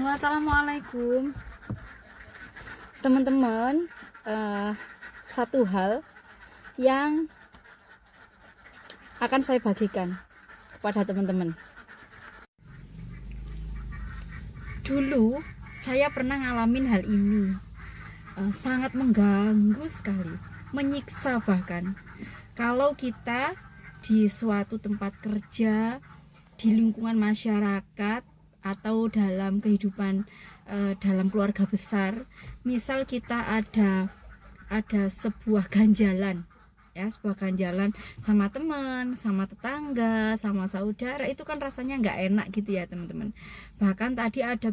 Halo, assalamualaikum teman-teman. Satu hal yang akan saya bagikan kepada teman-teman. Dulu saya pernah ngalamin hal ini, sangat mengganggu sekali, menyiksa bahkan. Kalau kita di suatu tempat kerja, di lingkungan masyarakat, atau dalam kehidupan dalam keluarga besar, misal kita ada sebuah ganjalan, ya, sebuah ganjalan sama teman, sama tetangga, sama saudara, itu kan rasanya nggak enak gitu ya teman-teman. Bahkan tadi ada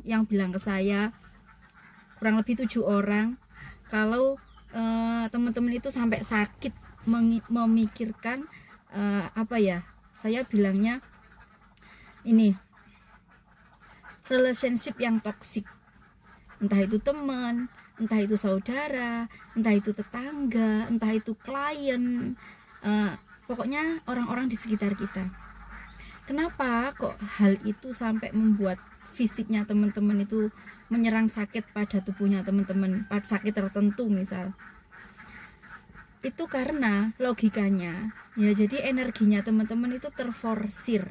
yang bilang ke saya, kurang lebih 7 orang, kalau teman-teman itu sampai sakit memikirkan saya bilangnya ini relationship yang toksik, entah itu teman, entah itu saudara, entah itu tetangga, entah itu klien, pokoknya orang-orang di sekitar kita. Kenapa kok hal itu sampai membuat fisiknya teman-teman itu menyerang sakit pada tubuhnya teman-teman, pada sakit tertentu misal? Itu karena logikanya ya, jadi energinya teman-teman itu terforsir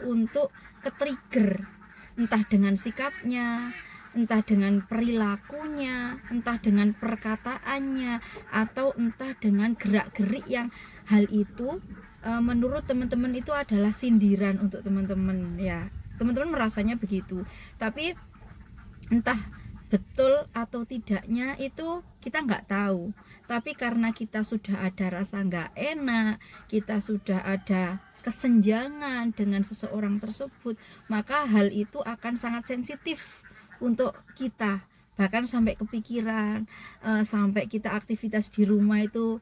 untuk ke-trigger, entah dengan sikapnya, entah dengan perilakunya, entah dengan perkataannya, atau entah dengan gerak-gerik yang hal itu menurut teman-teman itu adalah sindiran untuk teman-teman ya. Teman-teman merasanya begitu, tapi entah betul atau tidaknya itu kita nggak tahu. Tapi karena kita sudah ada rasa nggak enak, kita sudah ada kesenjangan dengan seseorang tersebut, maka hal itu akan sangat sensitif untuk kita, bahkan sampai kepikiran, sampai kita aktivitas di rumah itu,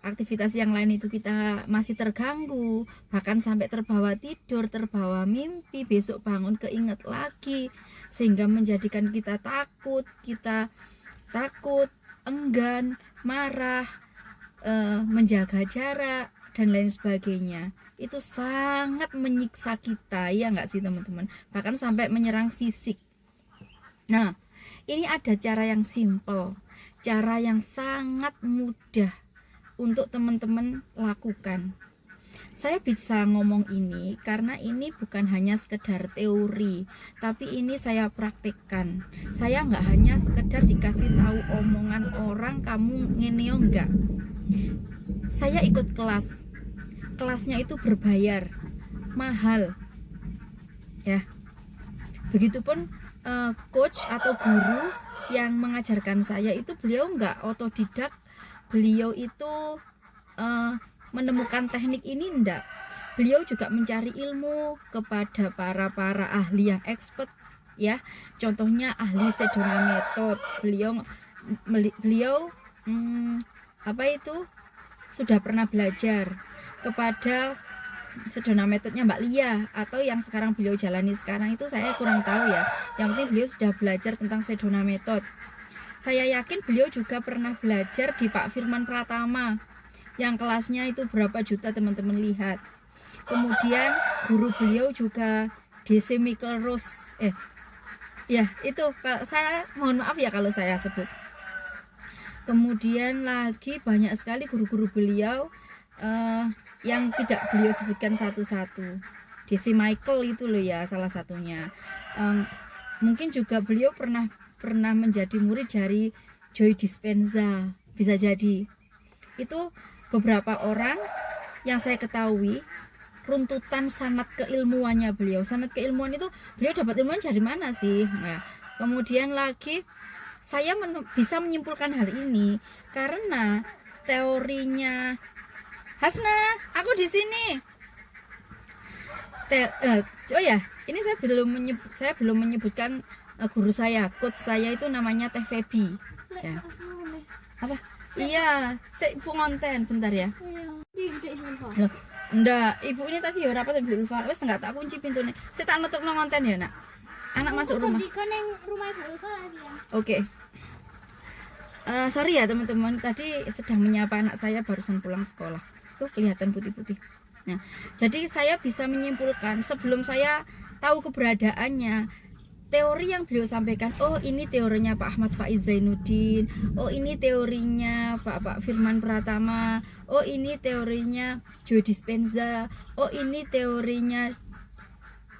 aktivitas yang lain itu kita masih terganggu, bahkan sampai terbawa tidur, terbawa mimpi, besok bangun keinget lagi, sehingga menjadikan kita takut, enggan, marah, menjaga jarak dan lain sebagainya. Itu sangat menyiksa kita, ya nggak sih teman-teman? Bahkan sampai menyerang fisik. Nah, ini ada cara yang simple, cara yang sangat mudah untuk teman-teman lakukan. Saya bisa ngomong ini karena ini bukan hanya sekedar teori, tapi ini saya praktekkan. Saya nggak hanya sekedar dikasih tahu omongan orang, kamu ngeneo enggak. Saya ikut kelasnya itu berbayar, mahal ya. Begitupun coach atau guru yang mengajarkan saya itu, beliau nggak otodidak, beliau itu menemukan teknik ini enggak. Beliau juga mencari ilmu kepada para ahli yang expert ya. Contohnya ahli Sedona Method. Beliau sudah pernah belajar kepada Sedona Methodnya Mbak Lia, atau yang sekarang beliau jalani sekarang itu saya kurang tahu ya. Yang penting beliau sudah belajar tentang Sedona Method. Saya yakin beliau juga pernah belajar di Pak Firman Pratama, yang kelasnya itu berapa juta teman-teman lihat. Kemudian guru beliau juga DC Michael Rose, ya itu, saya mohon maaf ya kalau saya sebut. Kemudian lagi banyak sekali guru-guru beliau yang tidak beliau sebutkan satu-satu. DC Michael itu loh ya, salah satunya. Mungkin juga beliau pernah menjadi murid dari Joy Dispenza, bisa jadi. Itu beberapa orang yang saya ketahui runtutan sanad keilmuannya beliau. Sanad keilmuan itu beliau dapat ilmuwan dari mana sih? Nah, kemudian lagi saya bisa menyimpulkan hal ini karena teorinya Hasna, aku di sini. Oh ya, ini saya belum menyebutkan guru saya, coach saya itu namanya Teh Febi. Ya. Apa? Iya, saya ibu ngonten bentar ya. Loh, enggak, ibu ini tadi ya rapat Ibu Ulfa. Wes enggak tak kunci pintunya. Saya tak nutup ngonten ya, Nak. Anak masuk rumah. Oke. Sorry ya teman-teman, tadi sedang menyapa anak saya barusan pulang sekolah. Tuh kelihatan putih-putih. Nah, jadi saya bisa menyimpulkan sebelum saya tahu keberadaannya, teori yang beliau sampaikan, oh ini teorinya Pak Ahmad Faiz Zainuddin, oh ini teorinya Pak Firman Pratama, oh ini teorinya Joe Dispenza, oh ini teorinya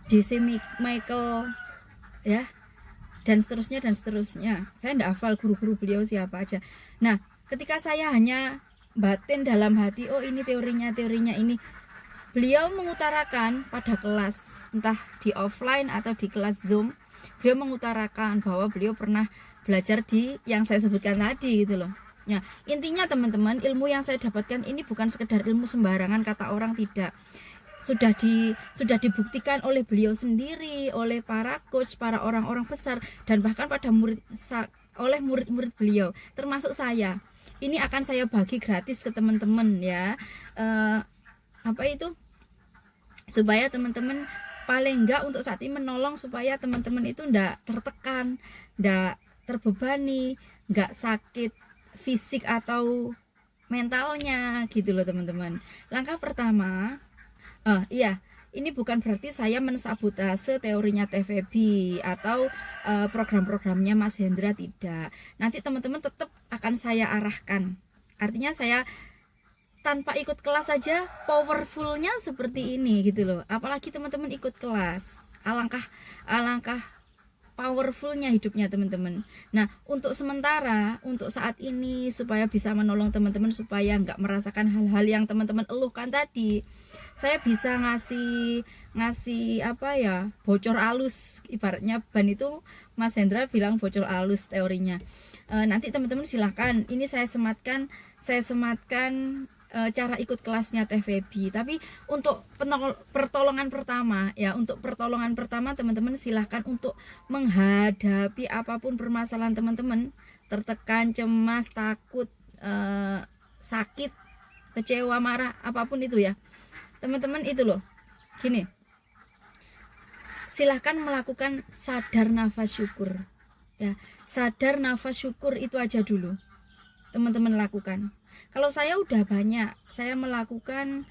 DC Michael, ya, dan seterusnya dan seterusnya. Saya tidak hafal guru-guru beliau siapa aja. Nah, ketika saya hanya batin dalam hati, oh ini teorinya ini, beliau mengutarakan pada kelas, entah di offline atau di kelas Zoom, beliau mengutarakan bahwa beliau pernah belajar di yang saya sebutkan tadi gitu loh. Nah, intinya teman-teman, ilmu yang saya dapatkan ini bukan sekedar ilmu sembarangan kata orang, tidak. Sudah dibuktikan oleh beliau sendiri, oleh para coach, para orang-orang besar, dan bahkan pada oleh murid-murid beliau, termasuk saya. Ini akan saya bagi gratis ke teman-teman ya. Apa itu? Supaya teman-teman paling enggak untuk saat ini menolong supaya teman-teman itu enggak tertekan, enggak terbebani, enggak sakit fisik atau mentalnya gitu loh teman-teman. Langkah pertama, iya, ini bukan berarti saya mensabotase teorinya TVB atau program-programnya Mas Hendra, tidak. Nanti teman-teman tetap akan saya arahkan. Artinya saya tanpa ikut kelas saja powerfulnya seperti ini gitu loh. Apalagi teman-teman ikut kelas. Alangkah powerfulnya hidupnya teman-teman. Nah, untuk sementara, untuk saat ini, supaya bisa menolong teman-teman supaya nggak merasakan hal-hal yang teman-teman eluhkan tadi, saya bisa ngasih apa ya, bocor alus. Ibaratnya ban itu Mas Hendra bilang bocor alus teorinya. Nanti teman-teman silahkan, ini saya sematkan cara ikut kelasnya TVB. Tapi untuk pertolongan pertama ya, untuk pertolongan pertama teman-teman silahkan untuk menghadapi apapun permasalahan teman-teman, tertekan, cemas, takut, sakit, kecewa, marah, apapun itu ya teman-teman, itu loh, gini, silahkan melakukan sadar nafas syukur ya. Sadar nafas syukur itu aja dulu teman-teman lakukan. Kalau saya udah banyak, saya melakukan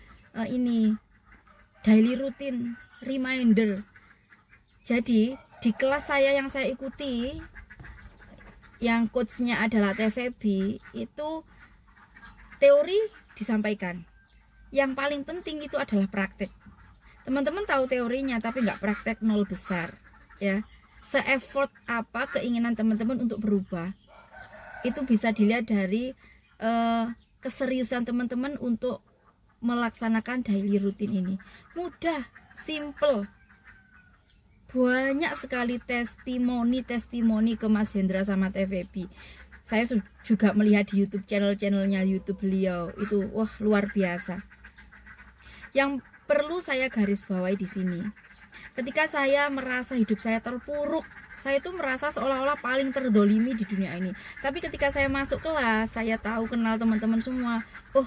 ini daily rutin reminder. Jadi di kelas saya yang saya ikuti, yang coachnya adalah TVB, itu teori disampaikan. Yang paling penting itu adalah praktek. Teman-teman tahu teorinya tapi nggak praktek, nol besar ya. Se-effort apa keinginan teman-teman untuk berubah, itu bisa dilihat dari keseriusan teman-teman untuk melaksanakan daily rutin ini. Mudah, simple. Banyak sekali testimoni ke Mas Hendra sama TVB. Saya juga melihat di YouTube, channelnya YouTube beliau itu, wah, luar biasa. Yang perlu saya garis bawahi di sini, ketika saya merasa hidup saya terpuruk, saya itu merasa seolah-olah paling terdolimi di dunia ini. Tapi ketika saya masuk kelas, saya tahu, kenal teman-teman semua, oh,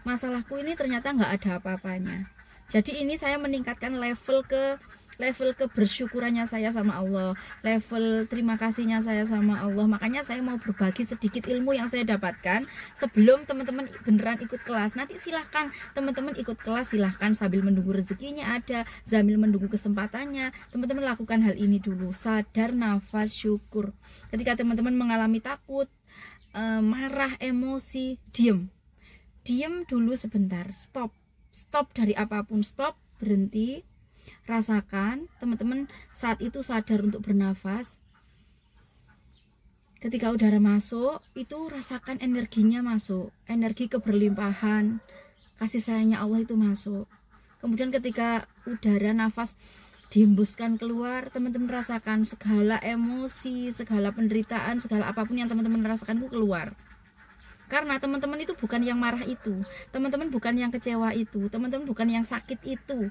masalahku ini ternyata nggak ada apa-apanya. Jadi ini saya meningkatkan level kebersyukurannya saya sama Allah, level terima kasihnya saya sama Allah. Makanya saya mau berbagi sedikit ilmu yang saya dapatkan sebelum teman-teman beneran ikut kelas. Nanti silahkan teman-teman ikut kelas, silahkan sambil menunggu rezekinya ada, sambil menunggu kesempatannya, teman-teman lakukan hal ini dulu. Sadar nafas syukur. Ketika teman-teman mengalami takut, marah, emosi, diem dulu sebentar, stop dari apapun, stop, berhenti, rasakan. Teman-teman saat itu sadar untuk bernafas. Ketika udara masuk, itu rasakan energinya masuk, energi keberlimpahan, kasih sayangnya Allah itu masuk. Kemudian ketika udara nafas dihembuskan keluar, teman-teman rasakan segala emosi, segala penderitaan, segala apapun yang teman-teman rasakan itu keluar. Karena teman-teman itu bukan yang marah itu, teman-teman bukan yang kecewa itu, teman-teman bukan yang sakit itu.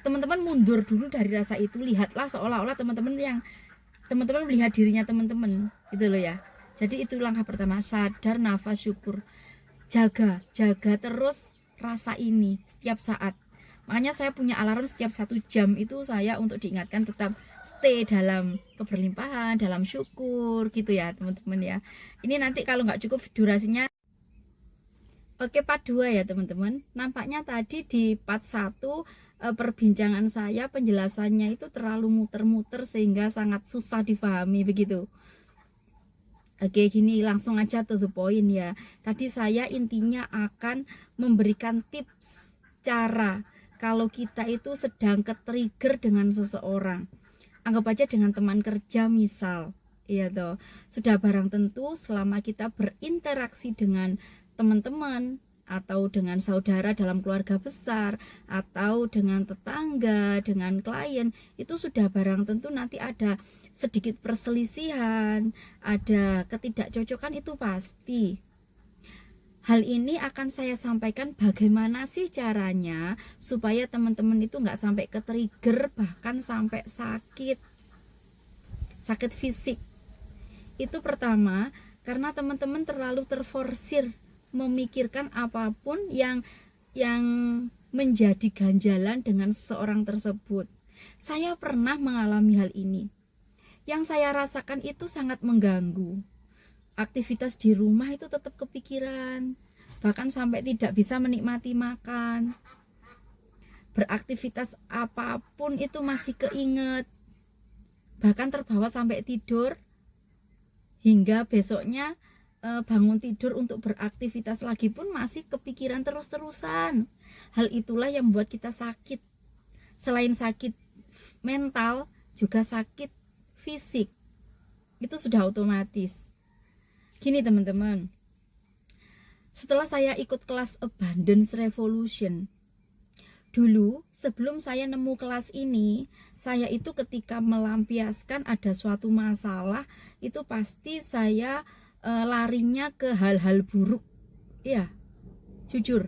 Teman-teman mundur dulu dari rasa itu, lihatlah seolah-olah teman-teman melihat dirinya teman-teman, gitu loh ya. Jadi itu langkah pertama, sadar nafas syukur. Jaga terus rasa ini setiap saat. Makanya saya punya alarm setiap 1 jam itu saya untuk diingatkan tetap stay dalam keberlimpahan, dalam syukur gitu ya teman-teman ya. Ini nanti kalau nggak cukup durasinya, oke, part 2 ya teman-teman. Nampaknya tadi di part 1 perbincangan saya, penjelasannya itu terlalu muter-muter sehingga sangat susah difahami begitu. Oke, gini langsung aja to the point ya. Tadi saya intinya akan memberikan tips cara kalau kita itu sedang ke-trigger dengan seseorang. Anggap aja dengan teman kerja misal, iya toh. Sudah barang tentu selama kita berinteraksi dengan teman-teman atau dengan saudara dalam keluarga besar atau dengan tetangga, dengan klien, itu sudah barang tentu nanti ada sedikit perselisihan, ada ketidakcocokan, itu pasti. Hal ini akan saya sampaikan bagaimana sih caranya supaya teman-teman itu nggak sampai ke trigger, bahkan sampai sakit fisik. Itu pertama, karena teman-teman terlalu terforsir memikirkan apapun yang menjadi ganjalan dengan seseorang tersebut. Saya pernah mengalami hal ini. Yang saya rasakan itu sangat mengganggu. Aktivitas di rumah itu tetap kepikiran, bahkan sampai tidak bisa menikmati makan. Beraktivitas apapun itu masih keinget, bahkan terbawa sampai tidur, hingga besoknya bangun tidur untuk beraktivitas lagi pun masih kepikiran terus-terusan. Hal itulah yang membuat kita sakit. Selain sakit mental, juga sakit fisik. Itu sudah otomatis. Gini teman-teman, setelah saya ikut kelas Abundance Revolution, dulu sebelum saya nemu kelas ini, saya itu ketika melampiaskan ada suatu masalah, itu pasti saya larinya ke hal-hal buruk. Ya, jujur,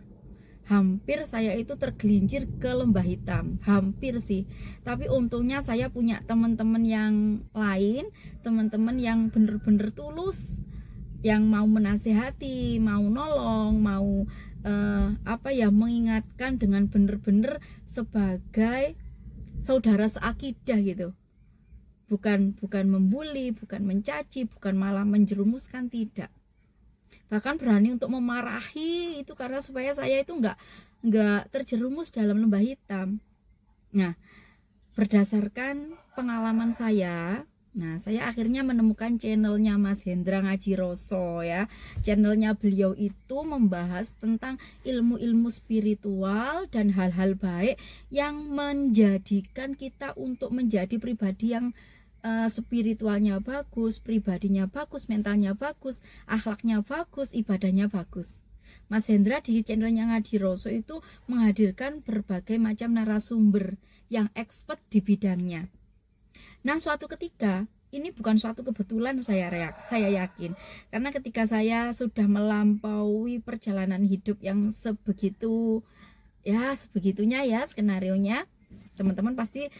hampir saya itu tergelincir ke lembah hitam, hampir sih. Tapi untungnya saya punya teman-teman yang lain, teman-teman yang bener-bener tulus, yang mau menasehati, mau nolong, mau mengingatkan dengan bener-bener sebagai saudara seakidah gitu. Bukan membuli, bukan mencaci, bukan malah menjerumuskan, tidak. Bahkan berani untuk memarahi itu karena supaya saya itu nggak terjerumus dalam lembah hitam. Nah, berdasarkan pengalaman saya, saya akhirnya menemukan channelnya Mas Hendra Ngaji Roso ya. Channelnya beliau itu membahas tentang ilmu-ilmu spiritual dan hal-hal baik yang menjadikan kita untuk menjadi pribadi yang spiritualnya bagus, pribadinya bagus, mentalnya bagus, akhlaknya bagus, ibadahnya bagus. Mas Hendra di channelnya Ngaji Roso itu menghadirkan berbagai macam narasumber yang expert di bidangnya. Nah, suatu ketika, ini bukan suatu kebetulan, saya yakin, karena ketika saya sudah melampaui perjalanan hidup yang sebegitunya ya skenarionya, teman-teman pasti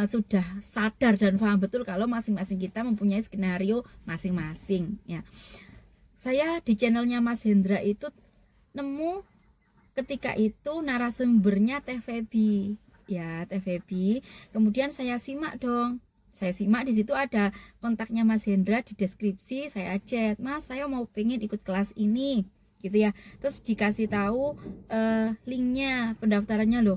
sudah sadar dan paham betul kalau masing-masing kita mempunyai skenario masing-masing ya. Saya di channelnya Mas Hendra itu nemu ketika itu narasumbernya Teh Febi ya, Teh Febi. Kemudian saya simak dong. Saya simak, di situ ada kontaknya Mas Hendra di deskripsi. Saya chat, Mas, saya mau pengen ikut kelas ini gitu ya. Terus dikasih tahu linknya, pendaftarannya loh.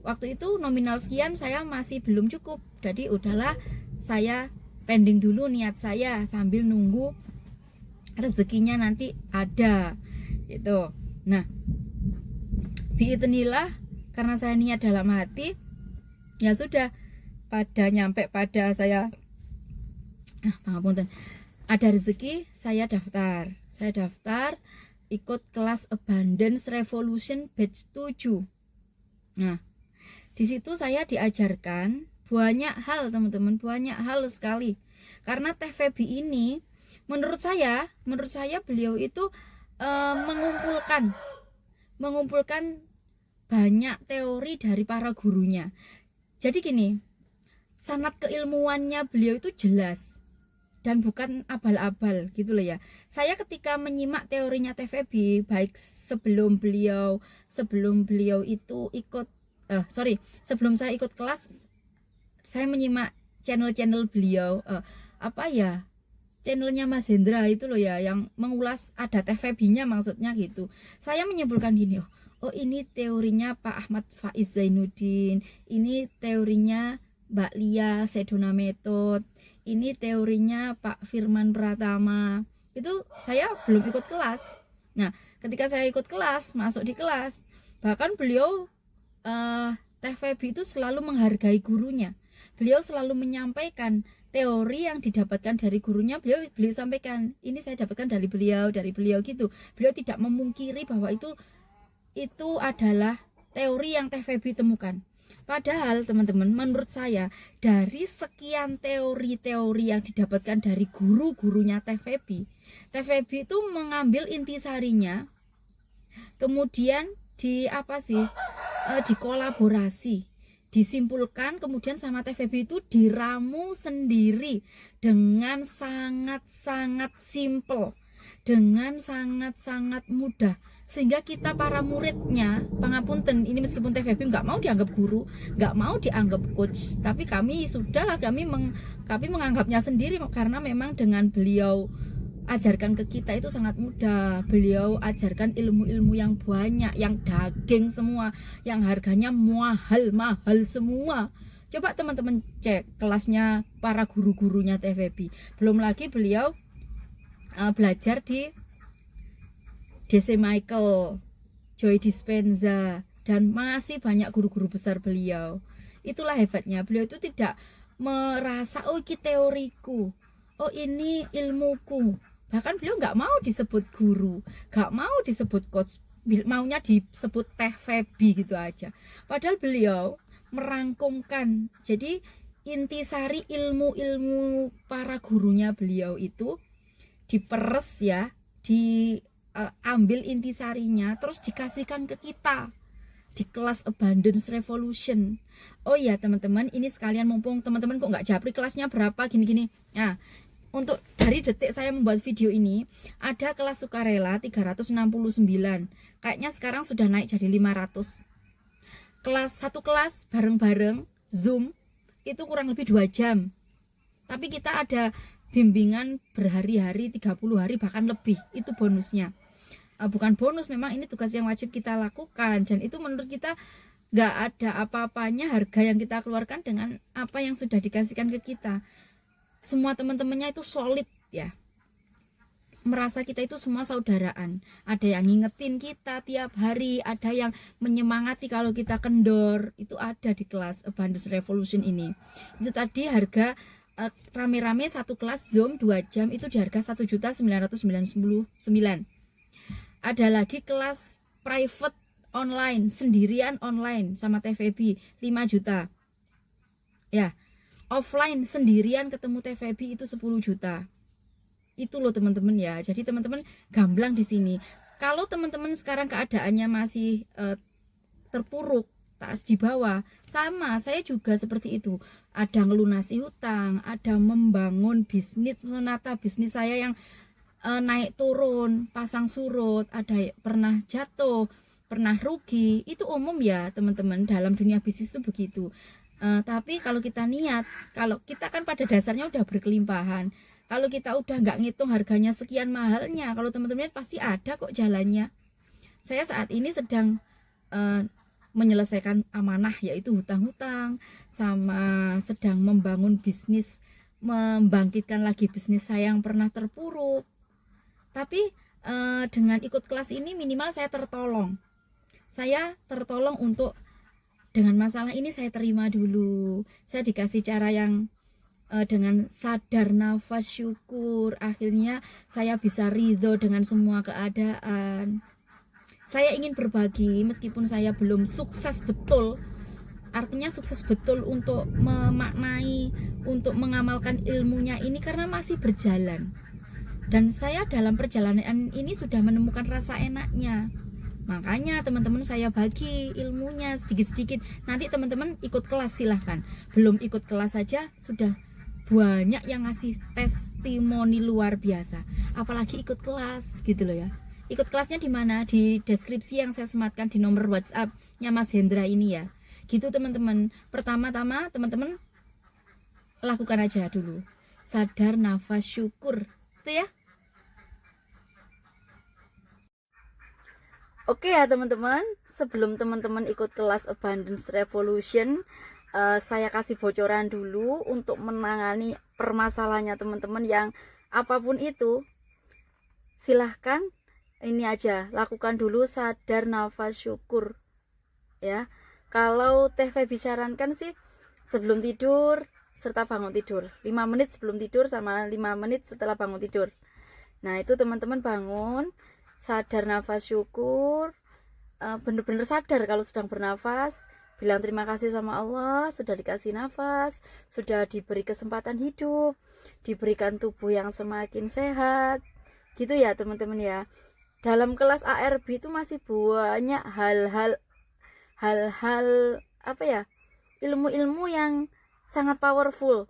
Waktu itu nominal sekian, saya masih belum cukup, jadi udahlah saya pending dulu niat saya sambil nunggu rezekinya nanti ada gitu. Nah, biidznillah, karena saya niat dalam hati, ya sudah, pada saya ada rezeki, saya daftar ikut kelas Abundance Revolution batch 7. Nah, di situ saya diajarkan banyak hal, teman-teman, banyak hal sekali. Karena Teh Febi ini menurut saya beliau itu mengumpulkan banyak teori dari para gurunya. Jadi gini, sanad keilmuannya beliau itu jelas dan bukan abal-abal gitu loh ya. Saya ketika menyimak teorinya Teh Febi, baik sebelum beliau itu ikut sebelum saya ikut kelas, saya menyimak channel beliau, channelnya Mas Hendra itu loh ya, yang mengulas, ada Teh Febinya maksudnya gitu. Saya menyimpulkan gini, oh ini teorinya Pak Ahmad Faiz Zainuddin, ini teorinya Mbak Lia Sedona Method, ini teorinya Pak Firman Pratama. Itu saya belum ikut kelas. Nah, ketika saya ikut kelas, masuk di kelas, bahkan beliau Teh Febi itu selalu menghargai gurunya. Beliau selalu menyampaikan teori yang didapatkan dari gurunya, beliau sampaikan, ini saya dapatkan dari beliau gitu. Beliau tidak memungkiri bahwa itu adalah teori yang Teh Febi temukan. Padahal teman-teman, menurut saya dari sekian teori-teori yang didapatkan dari guru-gurunya Teh Febi itu mengambil intisarinya, kemudian dikolaborasi, disimpulkan, kemudian sama Teh Febi itu diramu sendiri dengan sangat-sangat simple, dengan sangat-sangat mudah, sehingga kita para muridnya, pangapunten, ini meskipun Teh Febi nggak mau dianggap guru, nggak mau dianggap coach, tapi kami menganggapnya sendiri, karena memang dengan beliau ajarkan ke kita itu sangat mudah. Beliau ajarkan ilmu-ilmu yang banyak, yang daging semua, yang harganya mahal semua. Coba teman-teman cek kelasnya para guru-gurunya Teh Febi. Belum lagi beliau belajar di DC Michael, Joy Dispenza, dan masih banyak guru-guru besar beliau. Itulah hebatnya, beliau itu tidak merasa oh ini teoriku, oh ini ilmuku. Bahkan beliau nggak mau disebut guru, nggak mau disebut coach, maunya disebut Teh Febi gitu aja. Padahal beliau merangkumkan, jadi intisari ilmu-ilmu para gurunya beliau itu diperes ya, diambil intisarinya, terus dikasihkan ke kita di kelas Abundance Revolution. Oh ya teman-teman, ini sekalian mumpung teman-teman kok nggak japri kelasnya berapa gini-gini. Nah, untuk dari detik saya membuat video ini, ada kelas sukarela 369. Kayaknya sekarang sudah naik jadi 500. Satu kelas bareng-bareng Zoom itu kurang lebih 2 jam. Tapi kita ada bimbingan berhari-hari, 30 hari bahkan lebih. Itu bonusnya. Bukan bonus, memang ini tugas yang wajib kita lakukan, dan itu menurut kita nggak ada apa-apanya harga yang kita keluarkan dengan apa yang sudah dikasihkan ke kita. Semua teman-temannya itu solid ya, merasa kita itu semua saudaraan. Ada yang ngingetin kita tiap hari, ada yang menyemangati kalau kita kendor. Itu ada di kelas Abundance Revolution ini. Itu tadi harga rame-rame satu kelas Zoom 2 jam itu di harga 1.999. Ada lagi kelas private online, sendirian online sama Teh Febi 5 juta ya. Offline sendirian ketemu Teh Febi itu 10 juta. Itu loh teman-teman ya. Jadi teman-teman gamblang di sini. Kalau teman-teman sekarang keadaannya masih terpuruk, tak di bawah, sama saya juga seperti itu. Ada ngelunasi hutang, ada membangun bisnis, menata bisnis saya yang naik turun, pasang surut, ada pernah jatuh, pernah rugi. Itu umum ya teman-teman, dalam dunia bisnis itu begitu. Tapi kalau kita niat, kalau kita kan pada dasarnya udah berkelimpahan, kalau kita udah nggak ngitung harganya sekian mahalnya, kalau teman-teman lihat pasti ada kok jalannya. Saya saat ini sedang menyelesaikan amanah, yaitu hutang-hutang, sama sedang membangun bisnis, membangkitkan lagi bisnis saya yang pernah terpuruk. Tapi dengan ikut kelas ini minimal saya tertolong untuk dengan masalah ini saya terima dulu. Saya dikasih cara yang dengan sadar, nafas, syukur. Akhirnya saya bisa ridho dengan semua keadaan. Saya ingin berbagi meskipun saya belum sukses betul. Artinya sukses betul untuk memaknai, untuk mengamalkan ilmunya ini, karena masih berjalan. Dan saya dalam perjalanan ini sudah menemukan rasa enaknya. Makanya teman-teman saya bagi ilmunya sedikit-sedikit. Nanti teman-teman ikut kelas silahkan. Belum ikut kelas saja sudah banyak yang ngasih testimoni luar biasa. Apalagi ikut kelas gitu loh ya. Ikut kelasnya di mana? Di deskripsi yang saya sematkan di nomor WhatsApp-nya Mas Hendra ini ya. Gitu teman-teman. Pertama-tama teman-teman lakukan aja dulu. Sadar, nafas, syukur. Itu ya. Oke ya teman-teman, sebelum teman-teman ikut kelas Abundance Revolution, saya kasih bocoran dulu untuk menangani permasalahannya teman-teman yang apapun itu. Silahkan ini aja, lakukan dulu sadar nafas syukur ya. Kalau Teh Febi sarankan sih sebelum tidur serta bangun tidur, 5 menit sebelum tidur sama 5 menit setelah bangun tidur. Nah itu teman-teman bangun, sadar nafas syukur, bener-bener sadar kalau sedang bernafas, bilang terima kasih sama Allah sudah dikasih nafas, sudah diberi kesempatan hidup, diberikan tubuh yang semakin sehat, gitu ya teman-teman ya. Dalam kelas ARB itu masih banyak hal-hal apa ya, ilmu-ilmu yang sangat powerful.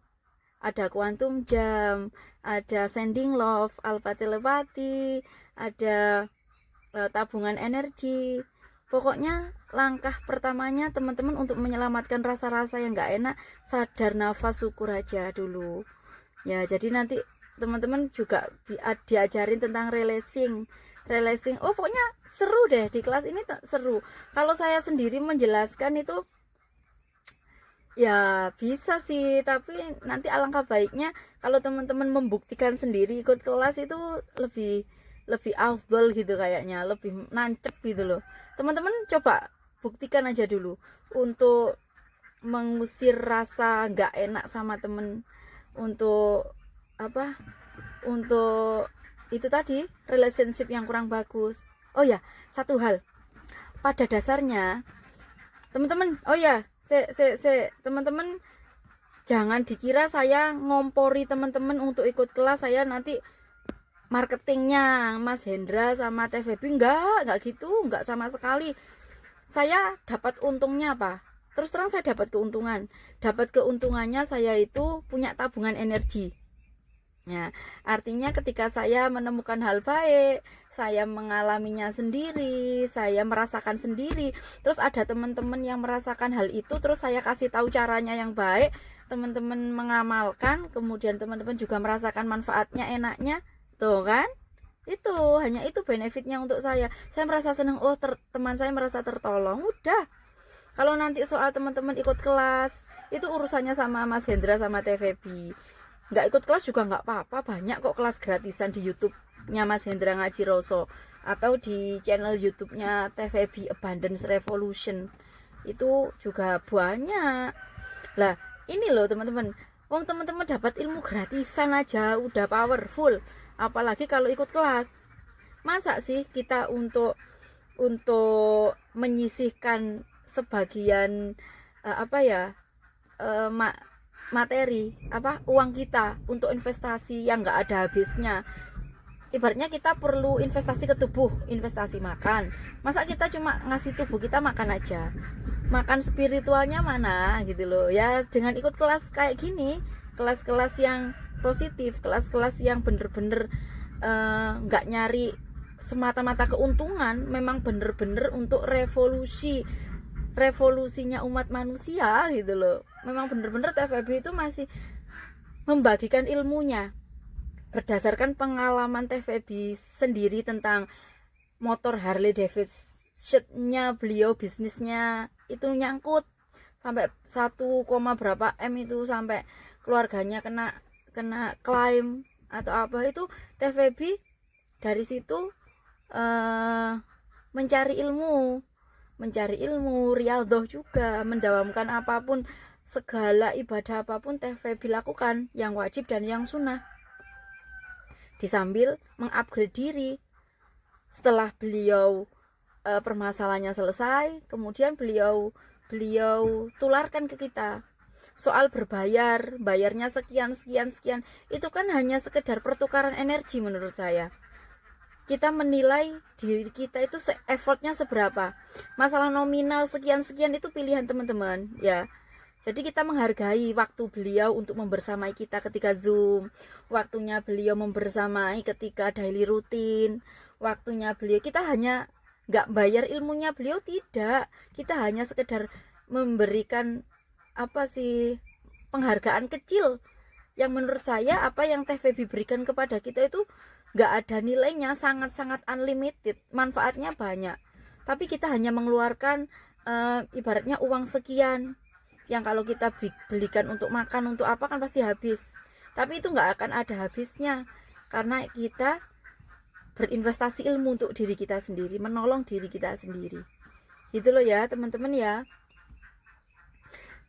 Ada quantum jam, ada sending love, alpha telepati, ada tabungan energi. Pokoknya langkah pertamanya teman-teman untuk menyelamatkan rasa-rasa yang gak enak, sadar nafas syukur aja dulu ya. Jadi nanti teman-teman juga diajarin tentang releasing. Oh pokoknya seru deh di kelas ini, seru. Kalau saya sendiri menjelaskan itu ya bisa sih, tapi nanti alangkah baiknya kalau teman-teman membuktikan sendiri ikut kelas itu lebih afdol gitu, kayaknya lebih nancep gitu loh. Teman-teman coba buktikan aja dulu untuk mengusir rasa nggak enak sama temen, untuk apa, untuk itu tadi relationship yang kurang bagus. Oh ya, satu hal, pada dasarnya teman-teman, oh ya, teman-teman jangan dikira saya ngompori teman-teman untuk ikut kelas, saya nanti marketingnya Mas Hendra sama Teh Febi, enggak gitu, enggak sama sekali. Saya dapat untungnya apa? Terus terang saya dapat keuntungan. Dapat keuntungannya saya itu punya tabungan energi. Ya, artinya ketika saya menemukan hal baik, saya mengalaminya sendiri, saya merasakan sendiri, terus ada teman-teman yang merasakan hal itu, terus saya kasih tahu caranya yang baik, teman-teman mengamalkan, kemudian teman-teman juga merasakan manfaatnya, enaknya, tuh kan? Itu hanya itu benefitnya untuk saya merasa senang. Oh teman saya merasa tertolong, udah. Kalau nanti soal teman-teman ikut kelas, itu urusannya sama Mas Hendra sama Teh Febi. Nggak ikut kelas juga nggak apa-apa, banyak kok kelas gratisan di YouTube-nya Mas Hendra Ngaji Roso, atau di channel YouTube-nya Teh Febi Abundance Revolution, itu juga banyak. Lah ini loh teman-teman, wong teman-teman dapat ilmu gratisan aja udah powerful, apalagi kalau ikut kelas. Masa sih kita untuk menyisihkan sebagian apa ya, materi, apa, uang kita untuk investasi yang nggak ada habisnya. Ibaratnya kita perlu investasi ke tubuh, investasi makan. Masa kita cuma ngasih tubuh kita makan aja, makan spiritualnya mana gitu loh ya. Dengan ikut kelas kayak gini, kelas-kelas yang positif, kelas-kelas yang bener-bener nggak nyari semata-mata keuntungan, memang bener-bener untuk revolusinya umat manusia gitu loh. Memang bener-bener TFB itu masih membagikan ilmunya berdasarkan pengalaman TFB sendiri tentang motor Harley Davidson-nya beliau, bisnisnya itu nyangkut sampai 1, berapa M itu, sampai keluarganya kena klaim atau apa, itu TFB dari situ mencari ilmu, riyadhah juga, mendawamkan apapun, segala ibadah apapun Teh Febi lakukan, yang wajib dan yang sunnah, disambil mengupgrade diri. Setelah beliau permasalahannya selesai, kemudian beliau tularkan ke kita. Soal bayarnya sekian, itu kan hanya sekedar pertukaran energi menurut saya. Kita menilai diri kita itu effortnya seberapa. Masalah nominal sekian itu pilihan teman-teman ya. Jadi kita menghargai waktu beliau untuk membersamai kita ketika Zoom, waktunya beliau membersamai ketika daily rutin, waktunya beliau, kita hanya nggak bayar ilmunya beliau, tidak, kita hanya sekedar memberikan apa sih, penghargaan kecil yang menurut saya apa yang Teh Febi berikan kepada kita itu nggak ada nilainya, sangat-sangat unlimited, manfaatnya banyak. tapi kita hanya mengeluarkan ibaratnya uang sekian yang kalau kita belikan untuk makan untuk apa kan pasti habis, tapi itu nggak akan ada habisnya karena kita berinvestasi ilmu untuk diri kita sendiri, menolong diri kita sendiri. Gitu loh ya teman-teman ya.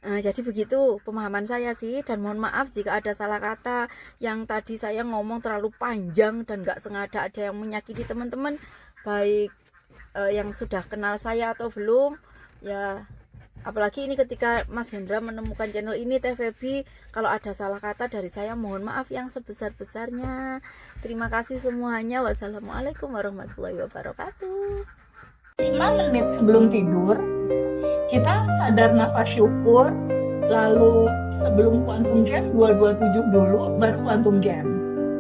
Jadi begitu pemahaman saya sih, dan mohon maaf jika ada salah kata yang tadi saya ngomong terlalu panjang dan gak sengaja ada yang menyakiti teman-teman, baik yang sudah kenal saya atau belum ya. Apalagi ini ketika Mas Hendra menemukan channel ini, Teh Febi, kalau ada salah kata dari saya mohon maaf yang sebesar-besarnya. Terima kasih semuanya. Wassalamualaikum warahmatullahi wabarakatuh. 5 menit sebelum tidur kita sadar nafas syukur, lalu sebelum quantum jam 227 dulu baru quantum jam,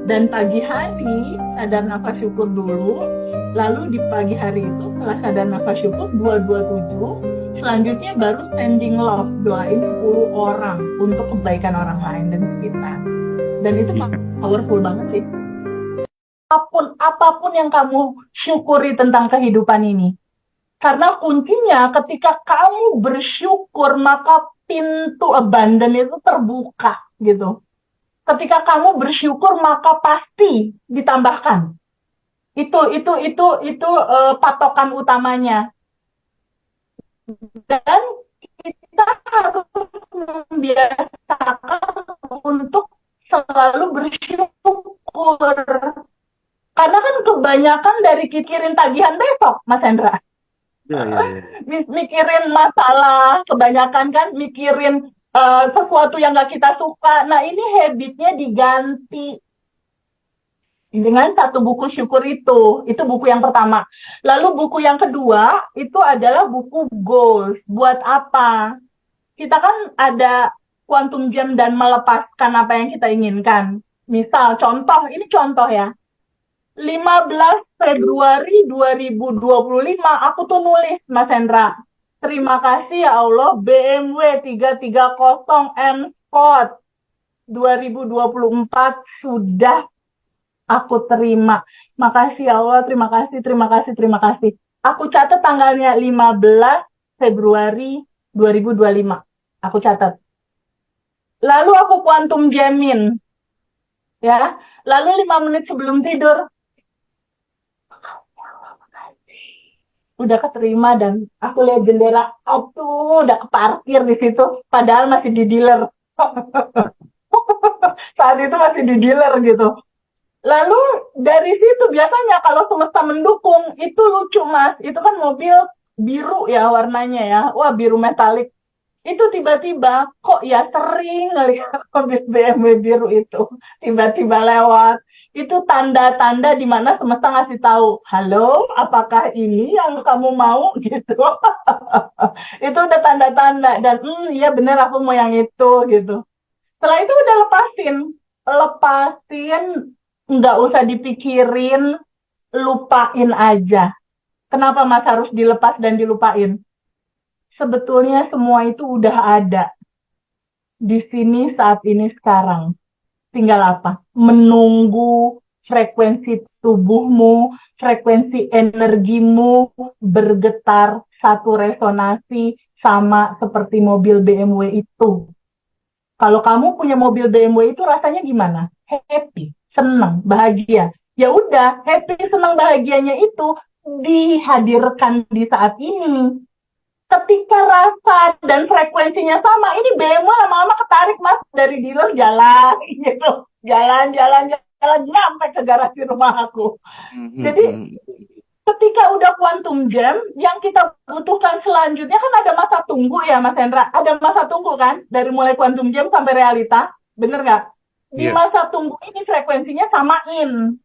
dan pagi hari sadar nafas syukur dulu, lalu di pagi hari itu setelah sadar nafas syukur 227 selanjutnya baru sending love, doain 10 orang untuk kebaikan orang lain dan sekitar. Dan itu powerful banget sih. Apapun yang kamu syukuri tentang kehidupan ini, karena kuncinya ketika kamu bersyukur maka pintu abundance itu terbuka gitu. Ketika kamu bersyukur maka pasti ditambahkan. Itu patokan utamanya. Dan kita harus membiasakan untuk selalu bersyukur. Karena kan kebanyakan dari pikirin tagihan besok, Mas Hendra. Mikirin masalah, kebanyakan kan mikirin sesuatu yang gak kita suka. Nah ini habitnya diganti dengan satu buku syukur itu buku yang pertama. Lalu buku yang kedua itu adalah buku goals. Buat apa? Kita kan ada quantum jam dan melepaskan apa yang kita inginkan. Misal ini contoh ya. 15 Februari 2025 aku tuh nulis, Mas Hendra, terima kasih ya Allah BMW 330 M Sport 2024 sudah aku terima. Makasih ya Allah, terima kasih. Aku catat tanggalnya 15 Februari 2025. Aku catat. Lalu aku quantum jamin. Ya, lalu 5 menit sebelum tidur udah keterima dan aku lihat jendela, udah keparkir di situ, padahal masih di dealer. Saat itu masih di dealer gitu. Lalu dari situ biasanya kalau semesta mendukung itu lucu Mas, itu kan mobil biru ya warnanya ya, wah biru metalik. Itu tiba-tiba kok ya sering ngelihat mobil BMW biru itu tiba-tiba lewat. Itu tanda-tanda di mana semesta ngasih tahu, halo, apakah ini yang kamu mau gitu. Itu udah tanda-tanda dan iya bener aku mau yang itu gitu. Setelah itu udah lepasin, nggak usah dipikirin, lupain aja. Kenapa Mas harus dilepas dan dilupain? Sebetulnya semua itu udah ada di sini saat ini sekarang. Tinggal apa? Menunggu frekuensi tubuhmu, frekuensi energimu bergetar satu resonasi sama seperti mobil BMW itu. Kalau kamu punya mobil BMW itu rasanya gimana? Happy, senang, bahagia. Ya udah, happy, senang, bahagianya itu dihadirkan di saat ini. Ketika rasa dan frekuensinya sama, ini BMW lama-lama ketarik Mas dari dealer jalan gitu, jalan sampai ke garasi rumah aku. Jadi ketika udah quantum jam, yang kita butuhkan selanjutnya kan ada masa tunggu ya Mas Hendra, ada masa tunggu kan dari mulai quantum jam sampai realita, bener nggak? Di masa tunggu ini frekuensinya samain.